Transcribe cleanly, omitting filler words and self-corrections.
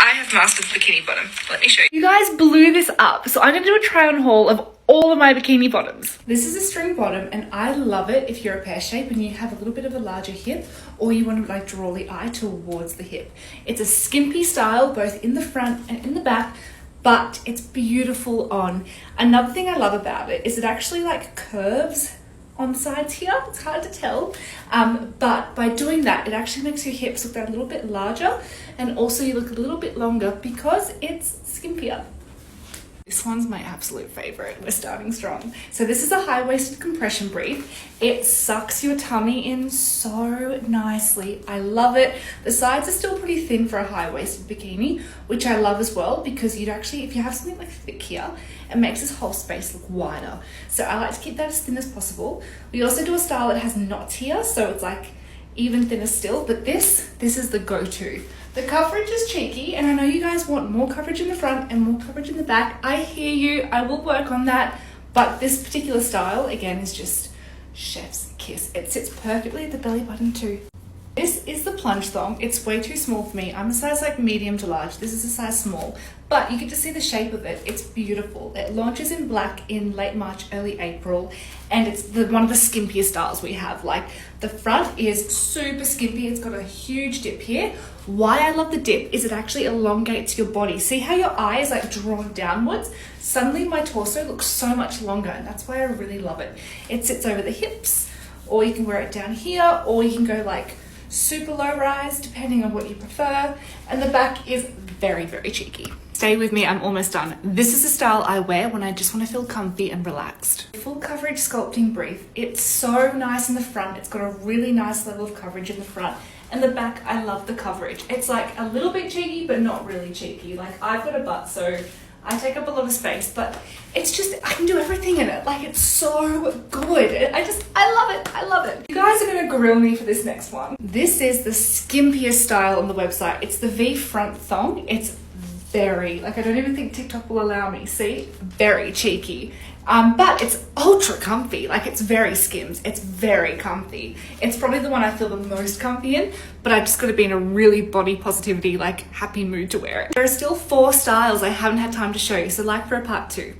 I have mastered the bikini bottom. Let me show you. You guys blew this up, so I'm going to do a try on haul of all of my bikini bottoms. This is a string bottom and I love it if you're a pear shape and you have a little bit of a larger hip, or you want to like draw the eye towards the hip. It's a skimpy style both in the front and in the back, but it's beautiful on. Another thing I love about it is it actually like curves on the sides here. It's hard to tell, but by doing that it actually makes your hips look that little bit larger, and also you look a little bit longer because it's skimpier. This one's my absolute favorite. We're starting strong. So this is a high-waisted compression brief. It sucks your tummy in so nicely. I love it. The sides are still pretty thin for a high-waisted bikini, which I love as well, because you'd actually, if you have something like thick here, it makes this whole space look wider. So I like to keep that as thin as possible. We also do a style that has knots here, so it's like even thinner still, but this is the go-to. The coverage is cheeky, and I know you guys want more coverage in the front and more coverage in the back. I hear you, I will work on that, but this particular style, again, is just chef's kiss. It sits perfectly at the belly button too. This is the plunge thong. It's way too small for me. I'm a size like medium to large. This is a size small, but you get to see the shape of it. It's beautiful. It launches in black in late March, early April, and it's one of the skimpier styles we have. Like the front is super skimpy. It's got a huge dip here. Why I love the dip is it actually elongates your body. See how your eye is like drawn downwards? Suddenly my torso looks so much longer, and that's why I really love it. It sits over the hips, or you can wear it down here, or you can go like super low rise depending on what you prefer, and the back is very, very cheeky. Stay with me, I'm almost done. This is the style I wear when I just want to feel comfy and relaxed. Full coverage sculpting brief. It's so nice in the front. It's got a really nice level of coverage in the front, and the back, I love the coverage. It's like a little bit cheeky but not really cheeky. Like I've got a butt, so I take up a lot of space, but it's just, I can do everything in it. Like it's so good. I love it. I love it. You guys are gonna grill me for this next one. This is the skimpiest style on the website. It's the V front thong. It's very, like I don't even think TikTok will allow me. See, very cheeky. But it's ultra comfy. Like it's very skims. It's very comfy. It's probably the one I feel the most comfy in, but I've just got to be in a really body positivity, like happy mood to wear it. There are still 4 styles I haven't had time to show you, so like for a part 2.